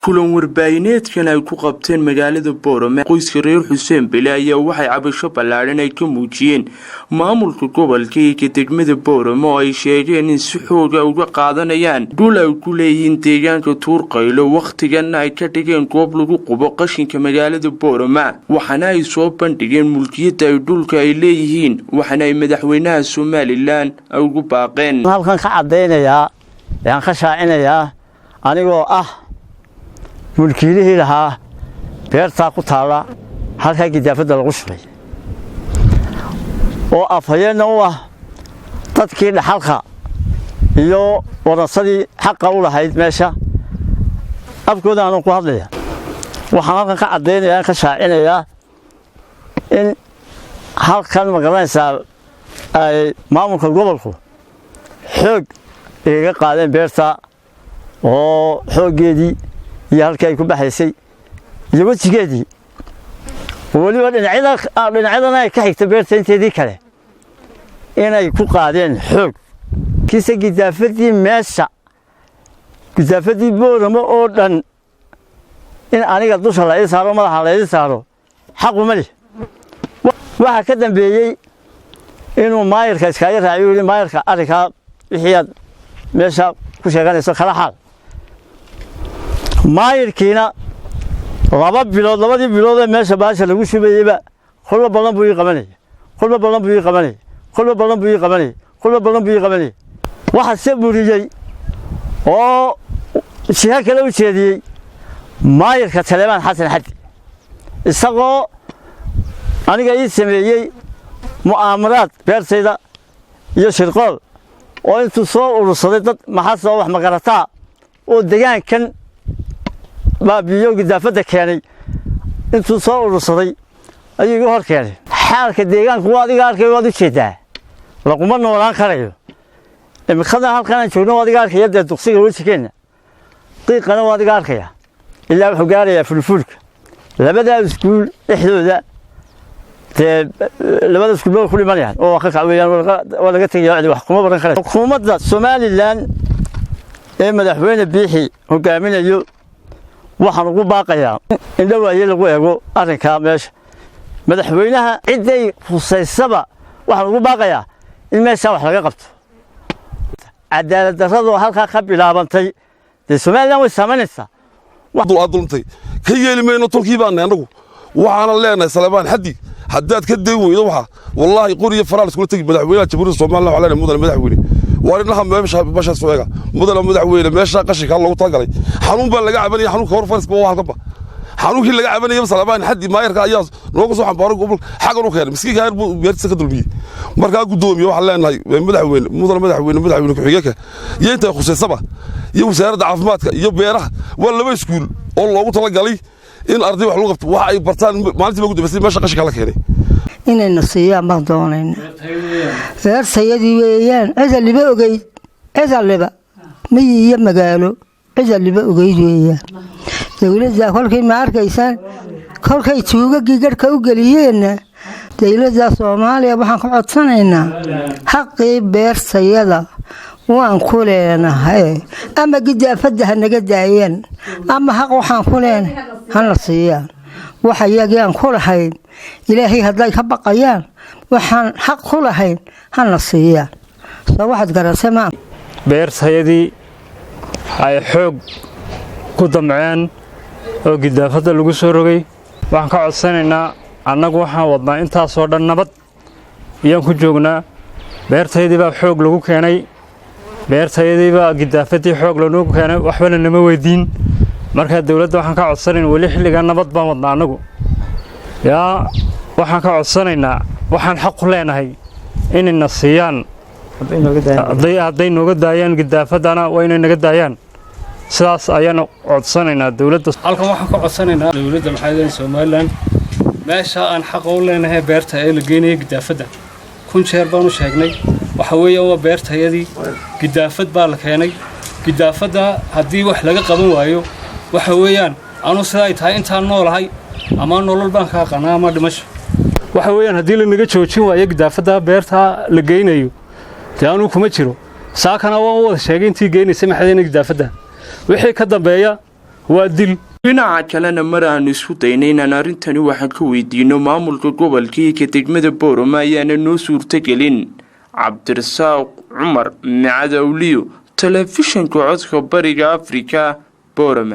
kulan warbaahineedkan ay ku qabteen magaalada Boorame qoyska reer Xuseen Bile ayaa waxay cabasho ballaaran ay ka muujiyeen maamulka gobolka iyo degmada Boorame oo ay sheegeen in si xoog ah uga qaadanayaan dhul ay ku leeyihiin deegaanka Tuurqaylo waqtigan ay ka dhigeen goob lagu qubo qashinka magaalada Boorame waxaana ay soo bandhigeen mulkiyada ay dhulka ay leeyihiin waxaana ay madaxweynaha Soomaaliland ugu baaqeen halkan ka cadeynaya yaan ka shaacinaya anigoo mulkiilihii lahaa beerta ku taala halka gidaafada lagu shubay oo afhayeen u dadkii dhaxalka iyo warasadii xaq u lahayd meesha afkooda aan ku hadlaya waxaan halkan ka cadeynaya ka shaacinaya in halkan magaranaysa ay maamulka gobolku xoog iga qaadeen beerta oo xoogeedii iyo halka ay ku baxaysay iyo wajigeedii waliba dhinacyadana ay ka xigta beerta inteedii kale inay ku qaadeen xoog kiisa gidaafadii meesha gidaafadii Boorame oo dhan in aniga dusha la isaaro madaxa la isaaro xaq uma leh waxa ka dambeeyay inuu maayirka iska raaciyo maayirka arrinka wixii meesha ku sheeganayso kala xal maayirkiina labadii bilood meesha baasha lagu shubayayba kulba balan buu qabanay waxa se buriyay oo shiha kale u jeediyay maayirka Taleeman Xasan Xadi isagoo aniga ii sameeyay mu'amaraad beertayda iyo shirqool oo intuu soo urursaday dad maxaa wax magarataa oo deegaankan baabiyo gidaafada keenay intuu soo urursaday ayuu hor keenay xaalka deegaanku waa adiga arkay waad u jeedaa laguma noolaan karayo imikada halkan joogno waa adiga arkay dad duqsiga wajigeena qiiqana waa adiga arkaya ilaa wuxuu gaarayaa fulfulka labada iskuul dhexdooda labada iskuul ku dhimanayaan oo ka kacwayaan waa laga tagay wax kuma baran karo xukuumadda Soomaaliland ee madaxweyne Biixi hogaaminayo waxaan ugu baaqayaa in dhawaayay lagu eego arrinka meesha madaxweynaha ciday xusaysaba waxaan ugu baaqayaa in meesha wax laga qabto cadaalad darradu halka ka bilaabantay Soomaaliland way saameynaysaa wax dulantay ka yeelimayno tolkii baan anagu waxaan leenahay Salebaan Xadi haddaad ka day weydo waxa wallahi qoriyo faraal isku tagi madaxweynaha Jamhuuriyadda Soomaaliland waxaa leenahay madaxweyne وارنها ماشى سويقة مدة مدحوينة ماشى قشك الله وطاقلي حنون بان لقى عبني حنون كور فرس بوها قبة حنون كل لقى عبني يوصل عبان حد ما يركع ياز نوقص وحن بارك قبل حاجة نوخير مسكين غير بيرتسك دولبي مركا قدوم يروح لنا هاي مدحوين مدحوين كحيجك ينتهي خصوصي سبعة يوم سيرد عفماتك يوم بيره ولا ما يسكول الله وطلقلي إن أرضي وحلوقة وحي برتان ما أنت موجود بس ماشى قشك على خيري إن النصيحة مقدونين غير سيدي ويان إذا اللي بقى إذا اللي بقى مية مقالو إذا اللي بقى ويان دولة ذا كل كي مارك إنسان كل كي توجا جيجر كوجليين دولة ذا صوماليا بحق عطسنا حقي بير سيدة وان كلنا هاي أما جد أفدها النجداين أما حق وحن كلنا هالنصيحة وحياجيان كل حين إلهي هداي كبقيان وحن حق كلهين هالنصيحة واحد قرر سمع beer sayadii ay xoog ku damceen oo gidaafada lagu soo rogay waxaan ka codsanaynaa annagu waxaan wadnaa intaas oo dhan nabad iyaan ku joognaa beertayadii baa xoog lagu keenay beertayadii baa gidaafadii xoog lagu keenay waxba nama weydiin marka dawladda waxaan ka codsanaynaa wali xilliga nabad baan wadnaa annagu waxaan ka codsanaynaa waxaan xaq u leenahay inayna siiyaan hadday nooga daayaan gidaafadana waa inay naga daayaan sidaas ayaan codsanaynaa dawladda halkan waxaan ka codsanaynaa dawladda maxamed Soomaaliland meesha aan xaq u leenahay beerta ee la geenay gidaafada kun jeer baan u sheegnay waxa weeye waa beertayadii gidaafad baa la keenay gidaafada haddii wax laga qaban waayo waxa weeyaan aanu sida ay tahay intaan noolahay ama nolol baan ka qanaa ama dhimasho waxa weeyaan haddii la naga joojin waayo gidaafada beerta la geynayo taanu kuma jiro saakana waan wada sheegay intii geenaysay maxadeena gidaafada wixii ka dambeeya waa dil. dhinaca kalena mar aan isku daynay inaan arrintani waxaan ka weydiino maamulka gobolka iyo ka degmada Boorama ayaana noo suurtagelin. Cabdirasaaq Cumar Macadawliyo, telefishinka codka bariga Afrika, Boorama.